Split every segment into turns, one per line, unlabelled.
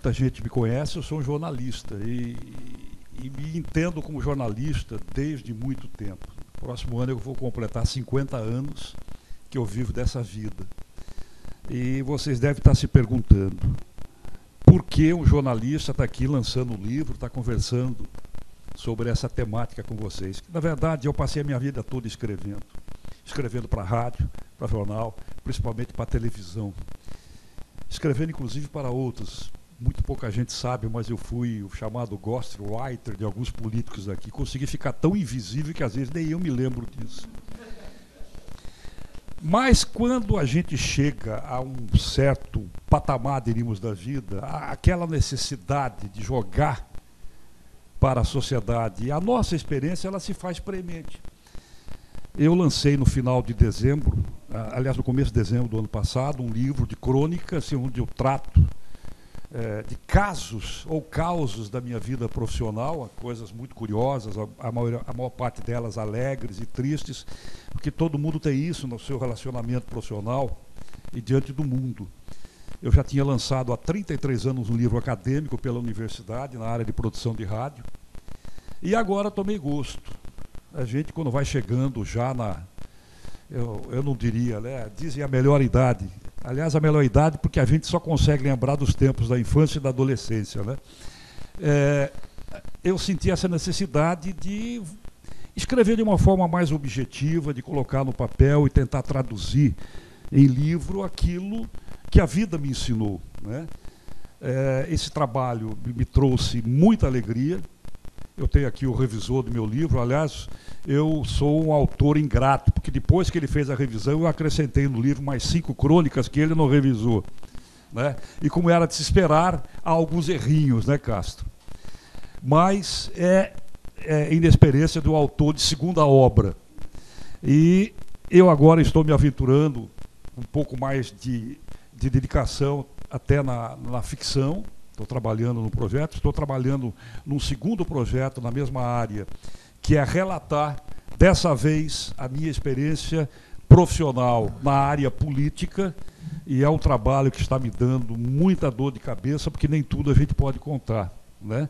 muita gente me conhece, eu sou um jornalista e me entendo como jornalista desde muito tempo. Próximo ano eu vou completar 50 anos que eu vivo dessa vida. E vocês devem estar se perguntando por que um jornalista está aqui lançando um livro, está conversando sobre essa temática com vocês. Na verdade, eu passei a minha vida toda escrevendo para rádio, para jornal, principalmente para televisão. Escrevendo inclusive para outros. Muito pouca gente sabe, mas eu fui o chamado ghostwriter de alguns políticos aqui. Consegui ficar tão invisível que às vezes nem eu me lembro disso. Mas quando a gente chega a um certo patamar, diríamos, da vida, aquela necessidade de jogar para a sociedade, e a nossa experiência ela se faz premente. Eu lancei no final de dezembro, aliás, no começo de dezembro do ano passado, um livro de crônicas, onde eu trato de casos ou causos da minha vida profissional, coisas muito curiosas, a maior parte delas alegres e tristes, porque todo mundo tem isso no seu relacionamento profissional e diante do mundo. Eu já tinha lançado há 33 anos um livro acadêmico pela universidade, na área de produção de rádio, e agora tomei gosto. A gente, quando vai chegando já eu não diria, né? Dizem a melhor idade. Aliás, a melhor idade porque a gente só consegue lembrar dos tempos da infância e da adolescência, né? Eu senti essa necessidade de escrever de uma forma mais objetiva, de colocar no papel e tentar traduzir em livro aquilo que a vida me ensinou, né? Esse trabalho me trouxe muita alegria. Eu tenho aqui o revisor do meu livro. Aliás, eu sou um autor ingrato, porque depois que ele fez a revisão, eu acrescentei no livro mais 5 crônicas que ele não revisou, né? E como era de se esperar, há alguns errinhos, né, Castro? Mas é inexperiência do autor de segunda obra. E eu agora estou me aventurando um pouco mais de dedicação até na ficção. Estou trabalhando no projeto, estou trabalhando num segundo projeto na mesma área, que é relatar, dessa vez, a minha experiência profissional na área política, e é um trabalho que está me dando muita dor de cabeça, porque nem tudo a gente pode contar, né?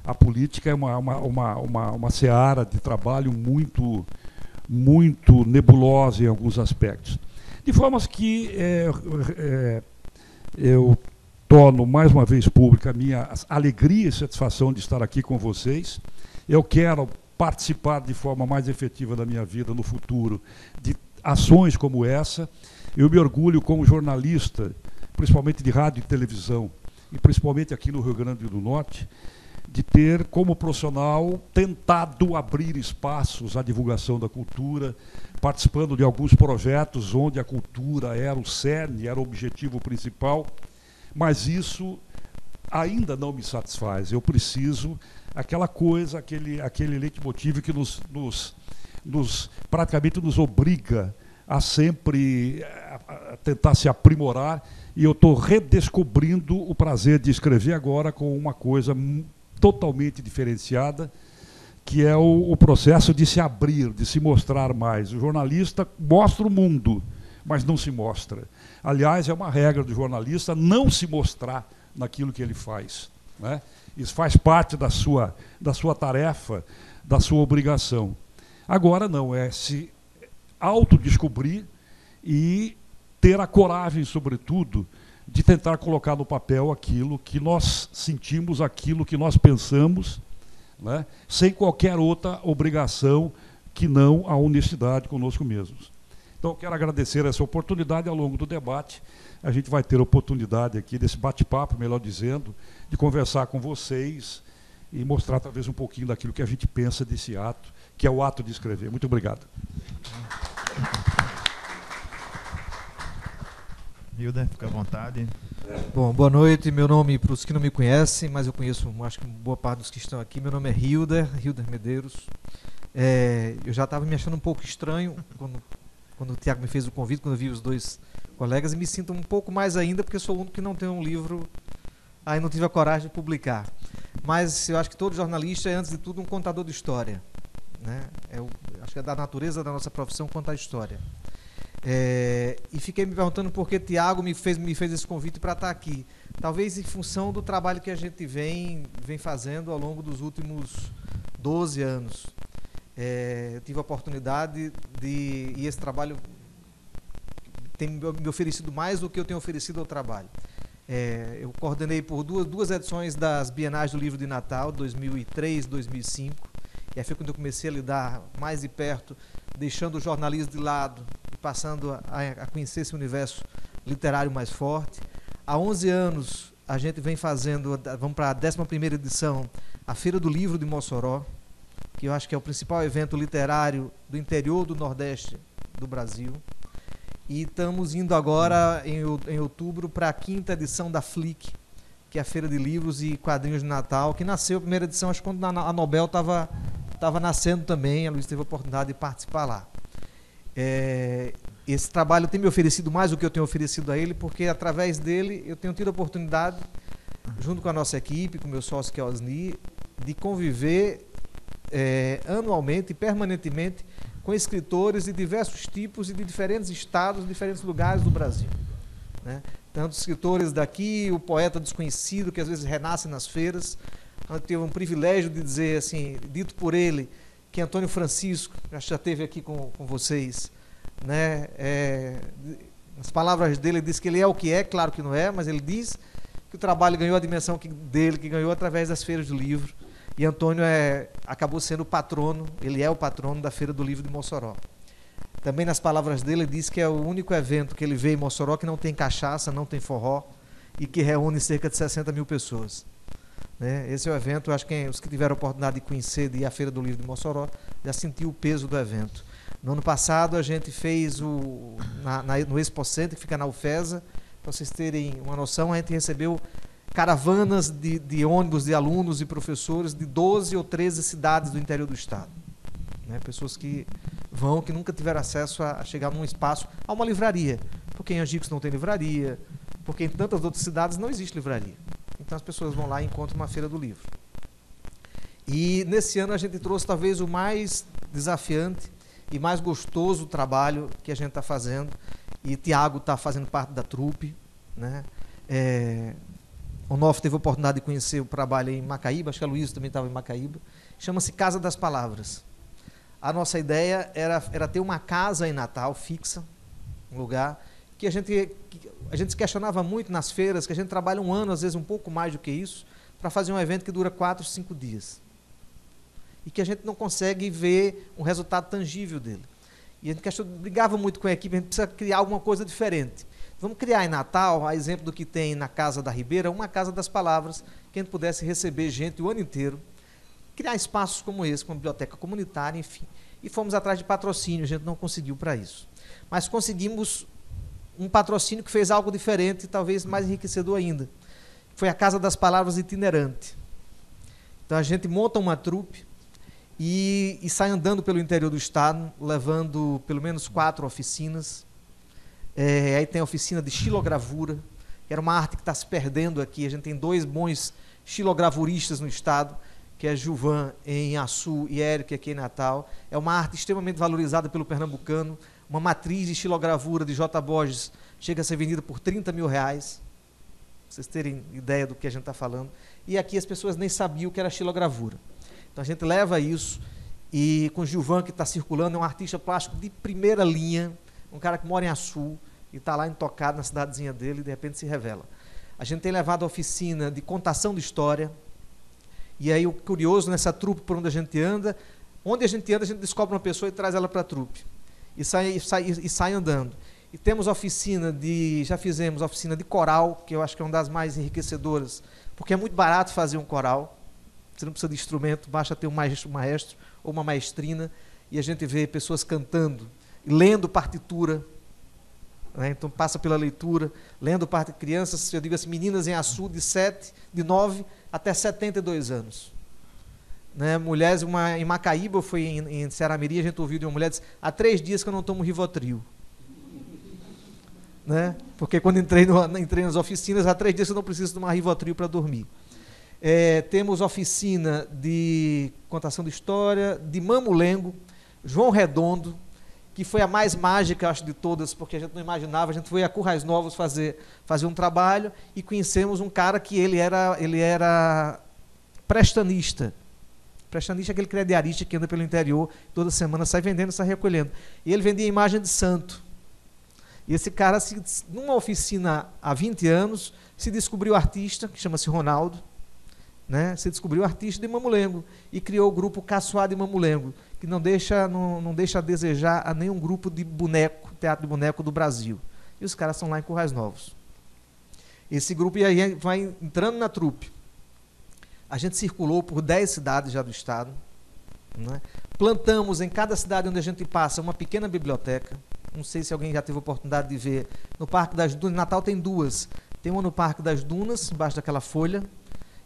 A política é uma seara de trabalho muito nebulosa em alguns aspectos. De forma que eu torno mais uma vez pública a minha alegria e satisfação de estar aqui com vocês. Eu quero participar de forma mais efetiva da minha vida no futuro de ações como essa. Eu me orgulho como jornalista, principalmente de rádio e televisão, e principalmente aqui no Rio Grande do Norte, de ter como profissional tentado abrir espaços à divulgação da cultura, participando de alguns projetos onde a cultura era o cerne, era o objetivo principal. Mas isso ainda não me satisfaz. Eu preciso aquela coisa, aquele leitmotiv que praticamente nos obriga a sempre a tentar se aprimorar. E eu estou redescobrindo o prazer de escrever agora com uma coisa totalmente diferenciada, que é o processo de se abrir, de se mostrar mais. O jornalista mostra o mundo, mas não se mostra. Aliás, é uma regra do jornalista não se mostrar naquilo que ele faz, né? Isso faz parte da sua tarefa, da sua obrigação. Agora não, é se autodescobrir e ter a coragem, sobretudo, de tentar colocar no papel aquilo que nós sentimos, aquilo que nós pensamos, né? Sem qualquer outra obrigação que não a honestidade conosco mesmos. Então, eu quero agradecer essa oportunidade. Ao longo do debate, a gente vai ter a oportunidade aqui, desse bate-papo, melhor dizendo, de conversar com vocês e mostrar talvez um pouquinho daquilo que a gente pensa desse ato, que é o ato de escrever. Muito obrigado.
Hilder, fica à vontade.
Bom, boa noite. Meu nome, para os que não me conhecem, mas eu conheço, acho que boa parte dos que estão aqui, meu nome é Hilder Medeiros. Eu já estava me achando um pouco estranho quando o Tiago me fez o convite, quando eu vi os dois colegas, e me sinto um pouco mais ainda, porque sou o único que não tem um livro, aí não tive a coragem de publicar. Mas eu acho que todo jornalista é, antes de tudo, um contador de história, né? Eu acho que é da natureza da nossa profissão contar história. E fiquei me perguntando por que Tiago me fez esse convite para estar aqui. Talvez em função do trabalho que a gente vem fazendo ao longo dos últimos 12 anos. Eu tive a oportunidade e esse trabalho tem me oferecido mais do que eu tenho oferecido ao trabalho. Eu coordenei por duas edições das Bienais do Livro de Natal, 2003, 2005, e aí foi quando eu comecei a lidar mais de perto, deixando o jornalismo de lado e passando a conhecer esse universo literário mais forte. Há 11 anos a gente vem fazendo, vamos para a 11ª edição, a Feira do Livro de Mossoró, que eu acho que é o principal evento literário do interior do Nordeste do Brasil. E estamos indo agora, em outubro, para a 5ª edição da FLIC, que é a Feira de Livros e Quadrinhos de Natal, que nasceu a primeira edição, acho que quando a Nobel estava nascendo também, a Luiz teve a oportunidade de participar lá. Esse trabalho tem me oferecido mais do que eu tenho oferecido a ele, porque através dele eu tenho tido a oportunidade, junto com a nossa equipe, com o meu sócio que é o Osni, de conviver anualmente e permanentemente com escritores de diversos tipos e de diferentes estados, diferentes lugares do Brasil, né? Tanto escritores daqui, o poeta desconhecido, que às vezes renasce nas feiras. Eu tive um privilégio de dizer, assim, dito por ele, que Antônio Francisco, já esteve aqui com vocês, né? As palavras dele, ele diz que ele é o que é, claro que não é, mas ele diz que o trabalho ganhou a dimensão dele, que ganhou através das feiras do livro. E Antônio acabou sendo o patrono, ele é o patrono da Feira do Livro de Mossoró. Também nas palavras dele, ele diz que é o único evento que ele vê em Mossoró que não tem cachaça, não tem forró e que reúne cerca de 60 mil pessoas, né? Esse é o evento, eu acho que os que tiveram a oportunidade de conhecer de ir à Feira do Livro de Mossoró já sentiu o peso do evento. No ano passado a gente fez no Expo Center, que fica na UFESA, para vocês terem uma noção, a gente recebeu caravanas de ônibus de alunos e professores de 12 ou 13 cidades do interior do estado, né? Pessoas que nunca tiveram acesso a chegar num espaço, a uma livraria, porque em Angicos não tem livraria, porque em tantas outras cidades não existe livraria. Então as pessoas vão lá e encontram uma feira do livro. E nesse ano a gente trouxe talvez o mais desafiante e mais gostoso trabalho que a gente está fazendo, e Tiago está fazendo parte da trupe, né? O Nof teve a oportunidade de conhecer o trabalho em Macaíba, acho que a Luísa também estava em Macaíba. Chama-se Casa das Palavras. A nossa ideia era ter uma casa em Natal, fixa, um lugar, que a gente se questionava muito nas feiras, que a gente trabalha um ano, às vezes um pouco mais do que isso, para fazer um evento que dura 4, 5 dias. E que a gente não consegue ver um resultado tangível dele. E a gente brigava muito com a equipe, a gente precisa criar alguma coisa diferente. Vamos criar em Natal, a exemplo do que tem na Casa da Ribeira, uma Casa das Palavras, que a gente pudesse receber gente o ano inteiro, criar espaços como esse, com biblioteca comunitária, enfim. E fomos atrás de patrocínio, a gente não conseguiu para isso. Mas conseguimos um patrocínio que fez algo diferente, talvez mais enriquecedor ainda. Foi a Casa das Palavras itinerante. Então a gente monta uma trupe e sai andando pelo interior do estado, levando pelo menos 4 oficinas. Aí tem a oficina de xilogravura, que era uma arte que está se perdendo aqui. A gente tem 2 bons xilogravuristas no estado, que é Gilvan em Açu e Érico aqui em Natal. É uma arte extremamente valorizada pelo pernambucano. Uma matriz de xilogravura de J. Borges chega a ser vendida por R$30 mil, pra vocês terem ideia do que a gente está falando. E aqui as pessoas nem sabiam o que era xilogravura. Então a gente leva isso, e com Gilvan, que está circulando, é um artista plástico de primeira linha, um cara que mora em Açu, e está lá intocado na cidadezinha dele, e de repente se revela. A gente tem levado a oficina de contação de história, e aí o curioso nessa trupe por onde a gente anda, a gente descobre uma pessoa e traz ela para a trupe, e sai andando. E temos já fizemos oficina de coral, que eu acho que é uma das mais enriquecedoras, porque é muito barato fazer um coral, você não precisa de instrumento, basta ter um maestro ou uma maestrina, e a gente vê pessoas cantando, lendo partitura, né? Então passa pela leitura, lendo partitura, crianças, eu digo assim, meninas em Açu de 9 até 72 anos. Né? Mulheres, em Macaíba, foi em Ceramiri, a gente ouviu de uma mulher, disse, há 3 dias que eu não tomo Rivotril. Né? Porque quando entrei nas oficinas, há 3 dias que eu não preciso tomar Rivotril para dormir. Temos oficina de contação de história, de mamulengo, João Redondo, que foi a mais mágica, acho, de todas, porque a gente não imaginava. A gente foi a Currais Novos fazer um trabalho e conhecemos um cara que ele era prestanista. Prestanista é aquele crediarista que anda pelo interior, toda semana sai vendendo, sai recolhendo. E ele vendia imagem de santo. E esse cara, numa oficina há 20 anos, se descobriu artista, que chama-se Ronaldo, né? Se descobriu artista de Mamulengo e criou o grupo Caçoá de Mamulengo, que não deixa a desejar a nenhum grupo de boneco, teatro de boneco do Brasil. E os caras estão lá em Currais Novos. Esse grupo aí vai entrando na trupe. A gente circulou por 10 cidades já do estado, né? Plantamos em cada cidade onde a gente passa uma pequena biblioteca. Não sei se alguém já teve a oportunidade de ver. No Parque das Dunas, em Natal tem duas. Tem uma no Parque das Dunas, embaixo daquela folha,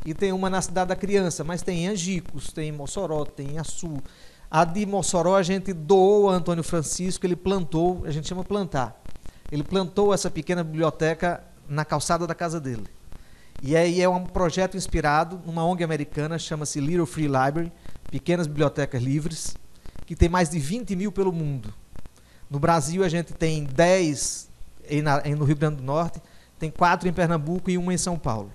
e tem uma na Cidade da Criança, mas tem em Angicos, tem em Mossoró, tem em Açu. A de Mossoró a gente doou a Antônio Francisco, ele plantou, a gente chama plantar. Ele plantou essa pequena biblioteca na calçada da casa dele. E aí é um projeto inspirado numa ONG americana, chama-se Little Free Library, Pequenas Bibliotecas Livres, que tem mais de 20 mil pelo mundo. No Brasil a gente tem 10 no Rio Grande do Norte, tem 4 em Pernambuco e uma em São Paulo.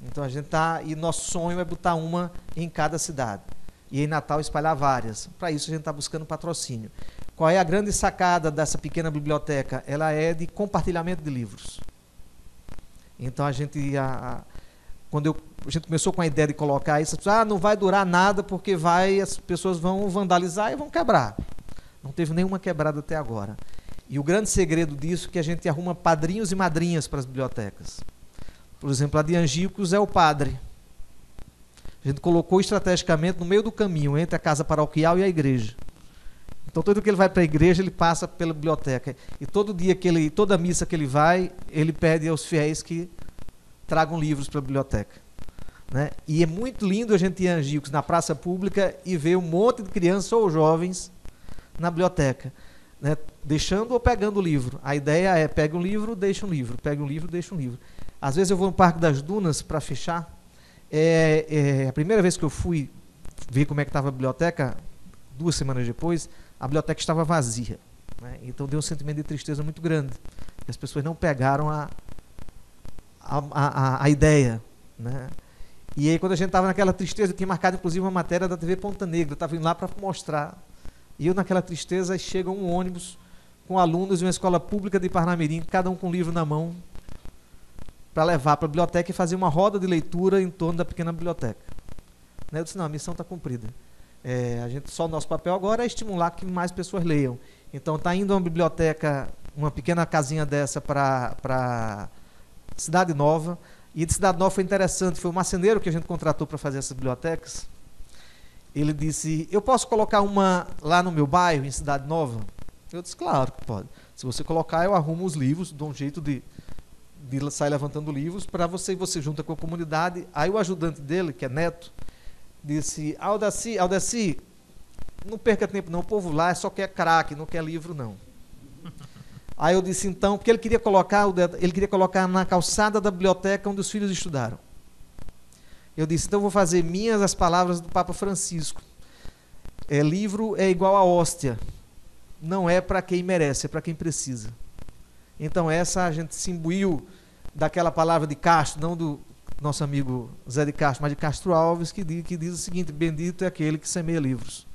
Então a gente e nosso sonho é botar uma em cada cidade. E em Natal espalhar várias. Para isso a gente está buscando patrocínio. Qual é a grande sacada dessa pequena biblioteca? Ela é de compartilhamento de livros. Então a gente, quando a gente começou com a ideia de colocar isso, não vai durar nada porque as pessoas vão vandalizar e vão quebrar. Não teve nenhuma quebrada até agora. E o grande segredo disso é que a gente arruma padrinhos e madrinhas para as bibliotecas. Por exemplo, a de Angicos é o padre. A gente colocou estrategicamente no meio do caminho, entre a casa paroquial e a igreja. Então, todo que ele vai para a igreja, ele passa pela biblioteca. E toda missa que ele vai, ele pede aos fiéis que tragam livros para a biblioteca. Né? E é muito lindo a gente ir a Angicos, na praça pública, e ver um monte de crianças ou jovens na biblioteca, né? Deixando ou pegando o livro. A ideia é, pega um livro, deixa um livro. Pega um livro, deixa um livro. Às vezes eu vou no Parque das Dunas para fechar. A primeira vez que eu fui ver como é que estava a biblioteca, 2 semanas depois, a biblioteca estava vazia. Né? Então deu um sentimento de tristeza muito grande. As pessoas não pegaram a ideia. Né? E aí, quando a gente estava naquela tristeza, eu tinha marcado inclusive uma matéria da TV Ponta Negra, eu estava indo lá para mostrar. E eu, naquela tristeza, chega um ônibus com alunos de uma escola pública de Parnamirim, cada um com um livro na mão, para levar para a biblioteca e fazer uma roda de leitura em torno da pequena biblioteca. Né? Eu disse, não, a missão está cumprida. Só o nosso papel agora é estimular que mais pessoas leiam. Então, está indo uma biblioteca, uma pequena casinha dessa para Cidade Nova. E de Cidade Nova foi interessante, foi o marceneiro que a gente contratou para fazer essas bibliotecas. Ele disse, eu posso colocar uma lá no meu bairro, em Cidade Nova? Eu disse, claro que pode. Se você colocar, eu arrumo os livros, dou um jeito de sair levantando livros para você, e você junta com a comunidade. Aí o ajudante dele, que é Neto, disse, Aldeci, não perca tempo não, o povo lá só quer craque, não quer livro não. Aí eu disse então, porque ele queria colocar na calçada da biblioteca onde os filhos estudaram. Eu disse, então eu vou fazer minhas as palavras do Papa Francisco. Livro é igual a hóstia. Não é para quem merece, é para quem precisa. Então essa a gente se imbuiu daquela palavra de Castro, não do nosso amigo Zé de Castro, mas de Castro Alves, que diz o seguinte, bendito é aquele que semeia livros.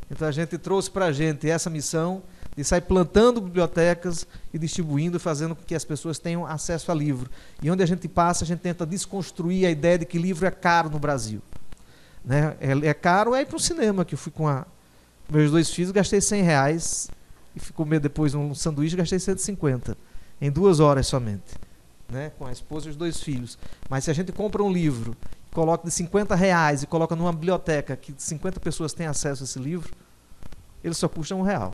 Então a gente trouxe para a gente essa missão de sair plantando bibliotecas e distribuindo, fazendo com que as pessoas tenham acesso a livro. E onde a gente passa, a gente tenta desconstruir a ideia de que livro é caro no Brasil. Né? É caro ir para o cinema, que eu fui com meus 2 filhos, gastei R$100, e fui comer depois um sanduíche, gastei 150, em 2 horas somente. Né? Com a esposa e os 2 filhos. Mas se a gente compra um livro, coloca de R$50 e coloca numa biblioteca que 50 pessoas têm acesso a esse livro, ele só custa R$1.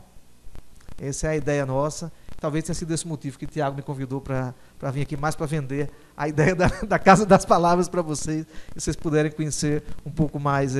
Essa é a ideia nossa. Talvez tenha sido esse motivo que o Tiago me convidou para vir aqui mais para vender a ideia da Casa das Palavras para vocês, e vocês puderem conhecer um pouco mais.